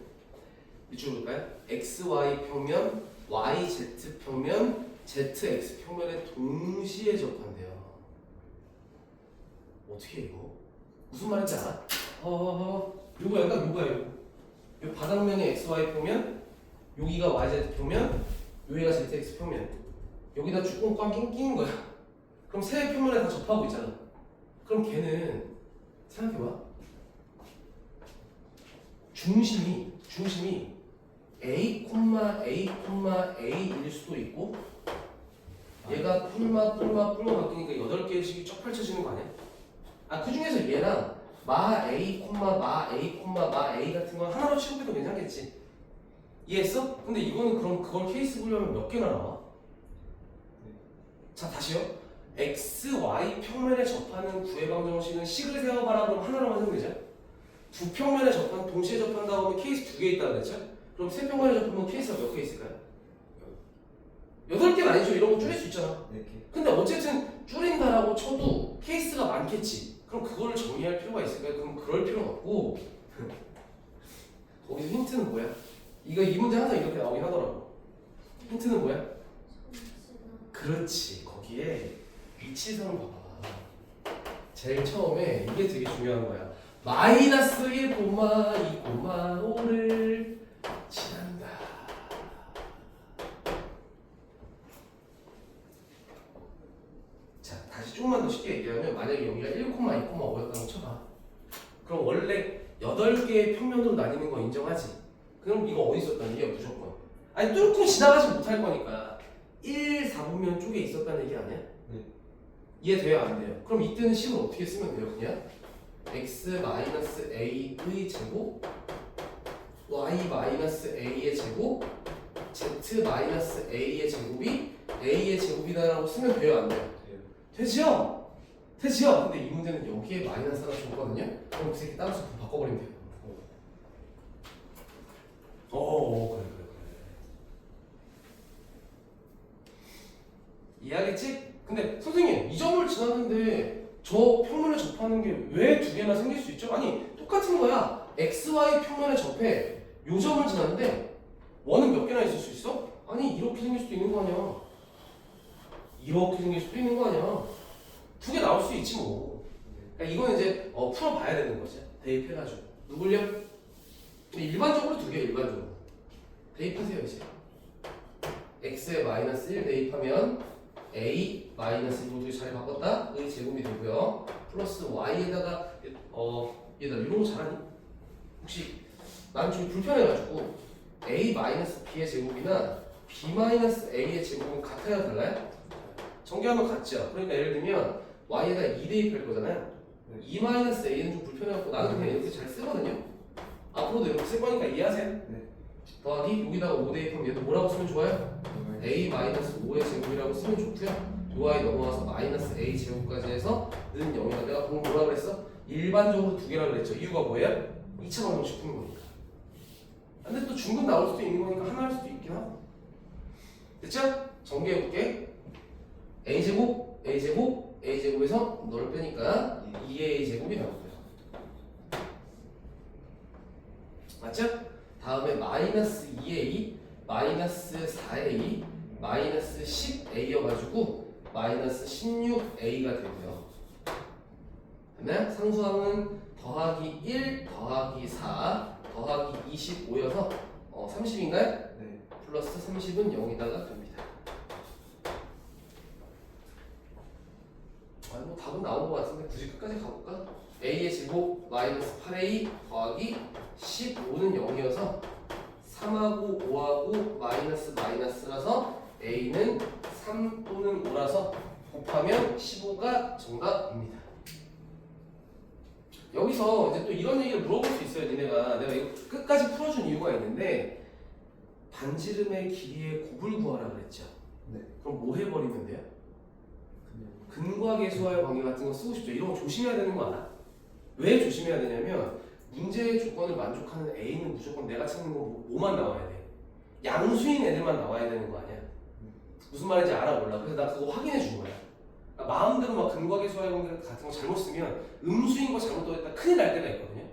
이쪽으로 볼까요? XY 평면, YZ 평면, ZX 평면에 동시에 접한대요. 어떻게 해, 이거? 무슨 말인지 알아? 요거 약간 요거예요. 요 바닥면이 XY 평면, 여기가 YZ 평면, 여기가 ZX 평면. 여기다 쭈꾸미 꽝 끼는 거야. 그럼 세 평면에 다 접하고 있잖아. 그럼 걔는 생각해봐. 중심이 A, A일 수도 있고 얘가 뿔마 바뀌니까 8개씩이 쫙 펼쳐지는 거 아니야? 그 중에서 얘랑 마 A, 마 A 같은 건 하나로 취급해도 괜찮겠지? 이해했어? 근데 이거는 그럼 그걸 케이스 보려면 몇 개나 나와? 자 다시요. x, y 평면에 접하는 구의 방정식은 식을 세워봐라 그럼 하나로만 세우면 되죠? 두 평면에 동시에 접한다고 하면 케이스 두 개 있다고 그랬죠? 그럼 세 평면에 접하면 케이스가 몇 개 있을까요? 8개는 아니죠. 이런 거 줄일 수 있잖아. 네 개. 근데 어쨌든 줄인다라고 쳐도 케이스가 많겠지. 그럼 그거를 정리할 필요가 있을까요? 그럼 그럴 필요는 없고 거기서 힌트는 뭐야? 이 문제 항상 이렇게 나오긴 하더라고. 힌트는 뭐야? 그렇지. 거기에 위치선을 봐봐. 제일 처음에 이게 되게 중요한 거야. 마이너스 1, 2,5를 지난다. 자, 다시 조금만 더 쉽게 얘기하면 만약에 여기가 1, 2,5였다고 쳐봐. 그럼 원래 8개의 평면으로 나뉘는 거 인정하지? 그럼 이거 어디 있었다는 얘기야 무조건. 아니 뚫고 지나가지 못할 거니까 1, 4분면 쪽에 있었다는 얘기 아니야? 네. 이해돼요? 안 돼요? 그럼 이때는 식을 어떻게 쓰면 돼요? 그냥 x-a의 제곱 y-a의 제곱 z-a의 제곱이 a의 제곱이다라고 쓰면 돼요? 안 돼요? 돼요. 되지요? 되지요? 근데 이 문제는 여기에 마이너스 하나 줬거든요? 그럼 그 새끼 따라서 바꿔버리면 돼요. 그래. 이해하겠지? 근데 선생님 이 점을 지났는데 저 평면에 접하는 게 왜 두 개나 생길 수 있죠? 아니 똑같은 거야. XY 평면에 접해 요 점을 지났는데 원은 몇 개나 있을 수 있어? 아니 이렇게 생길 수도 있는 거 아니야. 이렇게 생길 수도 있는 거 아니야. 두 개 나올 수 있지 뭐. 그러니까 이거는 이제 풀어봐야 되는 거지. 대입해가지고 누굴요? 근데 일반적으로 두 개 일반적으로 대입하세요 이제. x에 마이너스 1 대입하면 a 마이너스 이거 잘 바꿨다 의 제곱이 되고요. 플러스 y에다가 얘들아 이런 거 잘하니? 혹시 난 좀 불편해가지고 a 마이너스 b의 제곱이나 b 마이너스 a의 제곱은 같아요 달라요? 전개하면 같죠. 그러니까 예를 들면 y에다 2 대입할 거잖아요. 네. 2 마이너스 a는 좀 불편해갖고 나는 그냥 이렇게 잘 쓰거든요. 앞으로도 이렇게 쓸 거니까 이해하세요? 네. 더하기 더하기 여기다가 5 대입하면 얘도 뭐라고 쓰면 좋아요? a 마이너스 5의 제곱이라고 쓰면 좋고요. 요 아이 넘어와서 마이너스 a 제곱까지 해서 는 0이다. 내가 방금 뭐라 그랬어? 일반적으로 두 개라 그랬죠. 이유가 뭐예요? 2차 방정식 푸는 거니까. 근데 또 중근 나올 수도 있는 거니까 하나 할 수도 있긴 하고. 됐죠? 정리해볼게. a 제곱, a 제곱, a 제곱에서 너를 빼니까 2a 제곱이 나오고요. 맞죠? 다음에 마이너스 2a, 마이너스 4a, 마이너스 10a여가지고 마이너스 16a가 되고요. 됐나요? 상수항은 더하기 1, 더하기 4, 더하기 25여서 30인가요? 네. 플러스 30은 0이다가 됩니다. 아니 뭐 답은 나온 것 같은데 굳이 끝까지 가볼까? a의 제곱 마이너스 8a 더하기 15는 0이어서 3하고 5하고 마이너스라서 a는 3 또는 5라서 곱하면 15가 정답입니다. 여기서 이제 또 이런 얘기를 물어볼 수 있어요. 니네가 내가 이거 끝까지 풀어준 이유가 있는데 반지름의 길이의 곱을 구하라 그랬죠. 네. 그럼 뭐 해버리면 돼요? 그냥 근과 계수와의 관계 같은 거 쓰고 싶죠. 이런 거 조심해야 되는 거 알아? 왜 조심해야 되냐면 문제의 조건을 만족하는 A는 무조건 내가 찾는 거 뭐만 나와야 돼? 양수인 애들만 나와야 되는 거 아니야? 무슨 말인지 알아 몰라. 그래서 나 그거 확인해 준 거야. 그러니까 마음대로 막 근과 계수와의 관계 같은 거 잘못 쓰면 음수인 거 잘못 넣었다 큰일 날 때가 있거든요.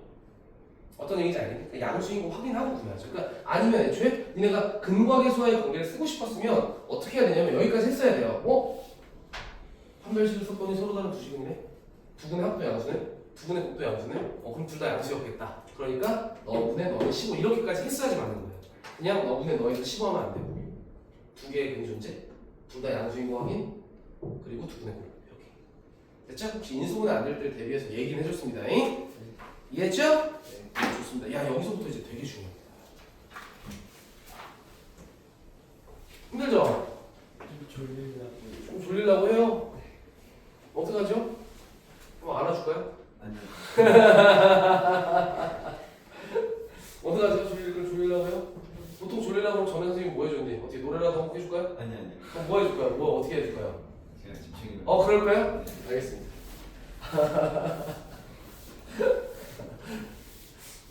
어떤 얘기인지 알겠니? 그러니까 양수인 거 확인하고 구해야죠. 그러니까 아니면 애초에 니네가 근과 계수와의 관계를 쓰고 싶었으면 어떻게 해야 되냐면 여기까지 했어야 돼요. 판별식을 썼더니 서로 다른 두 식이네. 두 분의 합도 양수네. 두 분의 곱도 양수네. 그럼 둘 다 양수였겠다. 그러니까 너분의 너는 15 이렇게까지 했어야지 맞는 거예요. 그냥 너분의 너에서 15 하면 안 되고 두 개의 근이 존재, 둘 다 양수인 거 확인, 그리고 두 분의 곱 이렇게. 됐죠? 혹시 인수분해 안 될 때를 대비해서 얘기는 해줬습니다. 이해했죠? 네. 좋습니다. 야 여기서부터 이제 되게 중요합니다. 힘들죠? 좀 졸리려고 해요? 어떡하죠? 그럼 안아줄까요? 아니요. 어떡하죠? 졸리려고 해요? 보통 졸리려고 하면 전에 선생님이 뭐 해줬니? 어떻게 노래라도 한곡 해줄까요? 아니. 그럼 뭐 해줄까요? 뭐 어떻게 해줄까요?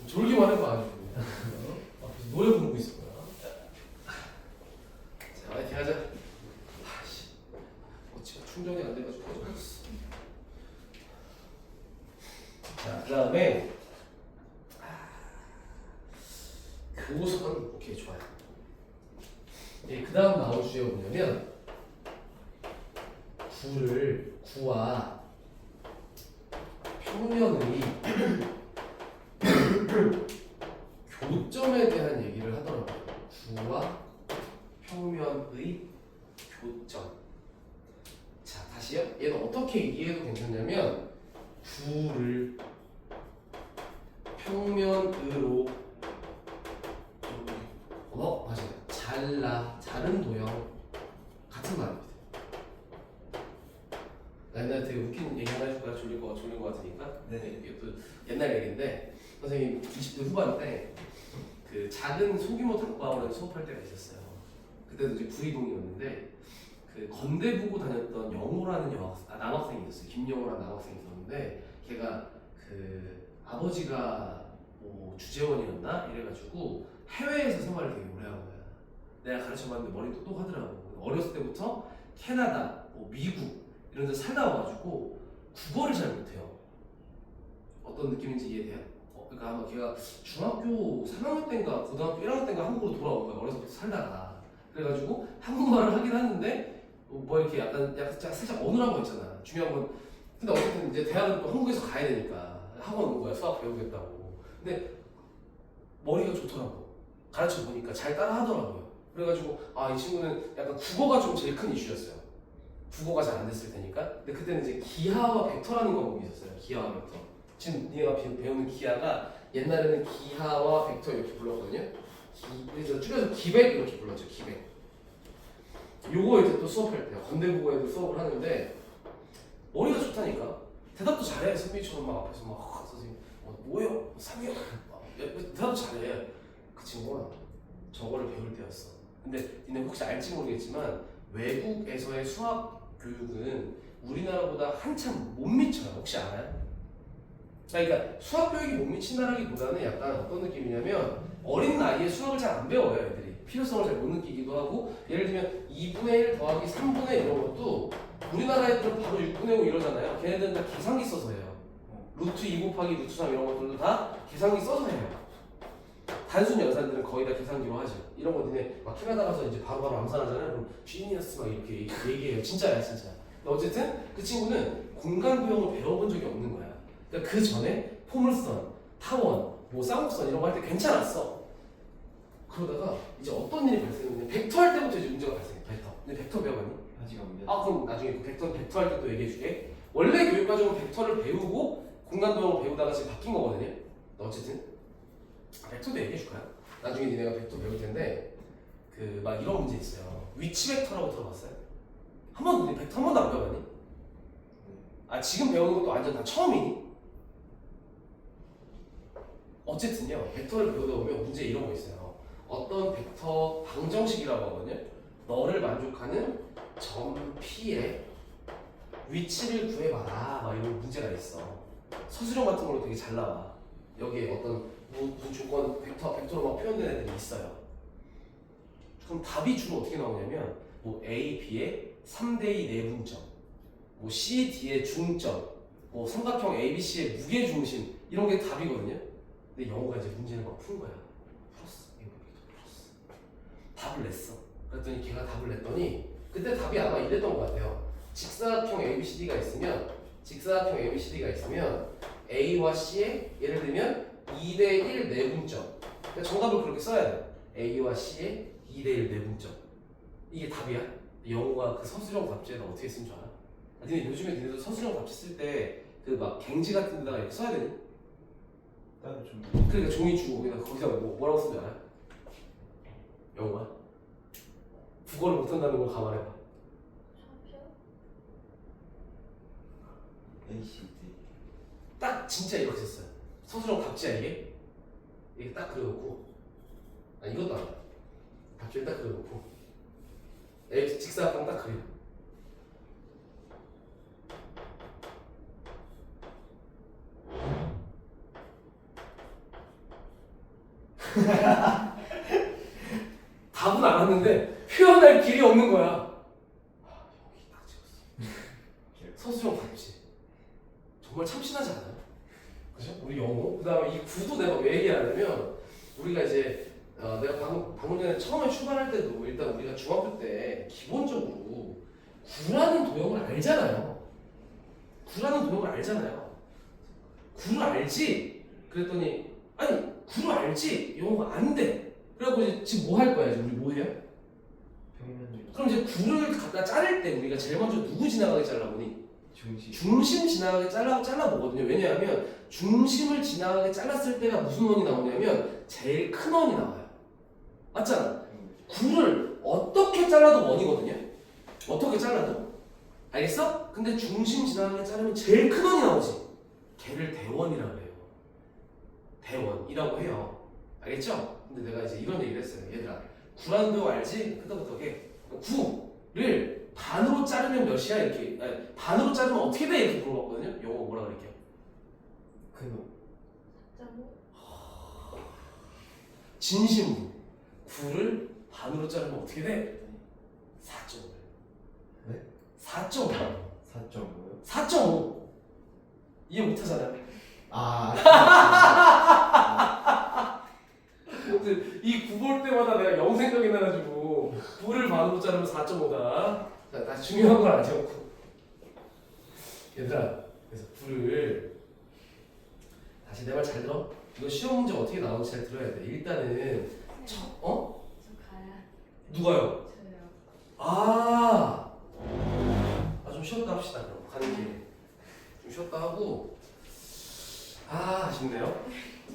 졸기만 해봐 아주. 앞에서 노래 부르고 있을 거야. 자, 화이팅 하자. 아씨, 어찌가 충전이 안 돼가지고 꺼졌어. 자, 그 다음에 교선. 오케이, 좋아요. 네, 그 다음 나올 주제가 뭐냐면 구와 평면의 교점에 대한 얘기를 하더라고요. 구와 평면의 교점. 자, 다시요. 얘는 어떻게 이해해도 괜찮냐면 구를 평면으로 맞아요. 자른 도형 같은 말입니다. 나 옛날에 되게 웃긴 얘기 하나 해줄까요? 졸린 거 같으니까. 네. 이게 또 옛날 얘기인데 선생님 20대 후반 때 그 작은 소규모 탁구학원에 수업할 때가 있었어요. 그때도 이제 구이동이었는데 그 건대부고 다녔던 영호라는 남학생이 있었어요. 김영호라는 남학생이 있었는데 걔가 그 아버지가 뭐 주재원이었나 이래가지고 해외에서 생활을 되게 오래 한 거야. 내가 가르쳐봤는데 머리 똑똑하더라고. 어렸을 때부터 캐나다, 뭐 미국 이런 데 살다 와가지고 국어를 잘 못해요. 어떤 느낌인지 이해돼요? 그러니까 아마 걔가 중학교 3학년 때인가 고등학교 1학년 때인가 한국으로 돌아온 거야. 어렸을 때 살다가. 그래가지고 한국말을 하긴 하는데 뭐 이렇게 약간 살짝 어눌한 거 있잖아. 중요한 건 근데 어쨌든 이제 대학은 또 한국에서 가야 되니까 학원 온 거야. 수학 배우겠다고. 근데 머리가 좋더라고. 가르쳐 보니까 잘 따라 하더라고요. 그래가지고 이 친구는 약간 국어가 좀 제일 큰 이슈였어요. 국어가 잘 안 됐을 테니까. 근데 그때는 이제 기하와 벡터라는 과목이 있었어요. 기하와 벡터. 지금 니가 배우는 기하가 옛날에는 기하와 벡터 이렇게 불렀거든요. 그래서 줄여서 기백 이렇게 불렀죠. 기백. 요거 이제 또 수업할 때요. 건대국어에도 수업을 하는데 머리가 좋다니까. 대답도 잘해. 선배처럼 막 앞에서 막 선생님 뭐예요? 3이요? 대답도 잘해. 그 친구가 저거를 배울 때였어. 근데 니네 혹시 알지 모르겠지만 외국에서의 수학 교육은 우리나라보다 한참 못 미쳐요. 혹시 알아요? 그러니까 수학 교육이 못 미친다라기보다는 약간 어떤 느낌이냐면 어린 나이에 수학을 잘 안 배워요. 애들이 필요성을 잘 못 느끼기도 하고 예를 들면 2분의 1 더하기 3분의 1 이런 것도 우리나라 애들은 바로 6분의 5 이러잖아요. 걔네들은 다 계산기 써서 해요. 루트 2 곱하기 루트 3 이런 것들도 다 계산기 써서 해요. 단순 연산들은 거의 다 계산기로 하죠. 이런 거 니네 막 캐나다 가서 이제 바로바로 암산하잖아요. 그럼 지니어스 막 이렇게 얘기해요. 진짜야 진짜. 근데 어쨌든 그 친구는 공간 도형을 배워본 적이 없는 거야. 그러니까 그 전에 포물선, 타원, 뭐 쌍곡선 이런 거 할 때 괜찮았어. 그러다가 이제 어떤 일이 발생했냐면 벡터 할 때부터 이제 문제가 발생해. 벡터. 근데 벡터 배워봤니? 아직 안 배웠어요. 그럼 나중에 벡터 할 때 또 얘기해줄게. 원래 교육 과정은 벡터를 배우고 공간 도형을 배우다가 지금 바뀐 거거든요. 어쨌든 벡터도 얘기해줄까요? 나중에 니네가 벡터 배울 텐데 그 막 이런 문제 있어요. 위치 벡터라고 들어봤어요? 벡터 한 번도 안 배워봤니? 지금 배우는 것도 완전 다 처음이니? 어쨌든요, 벡터를 배우다 보면 문제 이런 거 있어요. 어떤 벡터 방정식이라고 하거든요. 너를 만족하는 점 P의 위치를 구해봐라. 막 이런 문제가 있어. 서술형 같은 걸로 되게 잘 나와. 여기에 어떤 무슨 조건 벡터로 막 표현된 애들이 있어요. 그럼 답이 주로 어떻게 나오냐면 뭐 A, B의 3대2 내분점, 뭐 C, D의 중점, 뭐 삼각형 ABC의 무게중심 이런 게 답이거든요. 근데 영어가 이제 문제를 막 푼 거야. 풀었어. 이거 풀었어. 답을 냈어. 그랬더니 걔가 답을 냈더니 그때 답이 아마 이랬던 것 같아요. 직사각형 ABCD가 있으면 A와 C의 예를 들면 2대1 내분점. 그러니까 정답을 그렇게 써야 돼. A와 C의 2대1 내분점. 이게 답이야? 영어가 그 서술형 답지에다 어떻게 쓴 줄 알아? 니네 요즘에 니네도 서술형 답지 쓸 때 그 막 갱지 같은 데다가 이렇게 써야 되니? 따로 좀. 그러니까 종이 주고 그냥 거기다 뭐라고 쓰지 않아요? 영어가? 국어를 못한다는 걸 감안해봐. ACD. 딱 진짜 이렇게 썼어요. 서술형 답지야 이게? 이게 딱 그려놓고 이것도 아니야. 답지를 딱 그려놓고 직사각형 딱 그려. 답은 알았는데 표현할 길이 없는 거야. 여기 딱 찍었어. 서술형 봤지? 정말 참신하지 않아요? 그죠? 우리 영어. 그 다음에 이 구도 내가 왜 얘기하냐면 우리가 이제 내가 방금 전에 처음에 출발할 때도 일단 우리가 중학교 때 기본적으로 구라는 도형을 알잖아요. 구라는 도형을 알잖아요. 구를 알지? 그랬더니 아니 구를 알지? 영어가 안 돼. 그래갖고 이제 지금 뭐 할 거야? 이제 우리 뭐 해요? 평면적 그럼 이제 구를 갖다 자를 때 우리가 제일 먼저 누구 지나가게 잘라보니? 중심. 중심 지나가게 잘라보거든요. 왜냐하면 중심을 지나가게 잘랐을 때가 무슨 원이 나오냐면 제일 큰 원이 나와요. 맞잖아. 구를 어떻게 잘라도 원이거든요. 어떻게 잘라도. 알겠어? 근데 중심 지나가게 자르면 제일 큰 원이 나오지. 걔를 대원이라고 해요. 대원이라고 해요. 알겠죠? 근데 내가 이제 이런 얘기를 했어요. 얘들아, 구라는 도형 알지? 끄덕끄덕해. 구를 반으로 자르면 몇이야? 이렇게. 아니, 반으로 자르면 어떻게 돼? 이렇게 물어봤거든요. 영어 뭐라 그럴게요? 그 진심으로. 구를 반으로 자르면 어떻게 돼? 4.5. 네? 4.5. 4.5요? 4.5. 이해 못하잖아요. 이 구 볼 때마다 내가 영 생각이 나가지고 구를 반으로 자르면 4.5다. 자, 다시 중요한 건 아니었고. 얘들아, 그래서 구를 다시 내 말 잘 들어. 이거 시험 문제 어떻게 나오는지 잘 들어야 돼. 일단은 저 가야. 누가요? 저요. 좀 쉬었다 합시다. 그럼 가는 길에 좀 쉬었다 하고. 아쉽네요.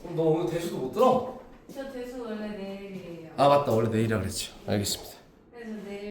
그럼 너 오늘 대수도 못 들어? 저 대수 원래 내일이에요. 맞다. 원래 내일이라 그랬죠. 알겠습니다.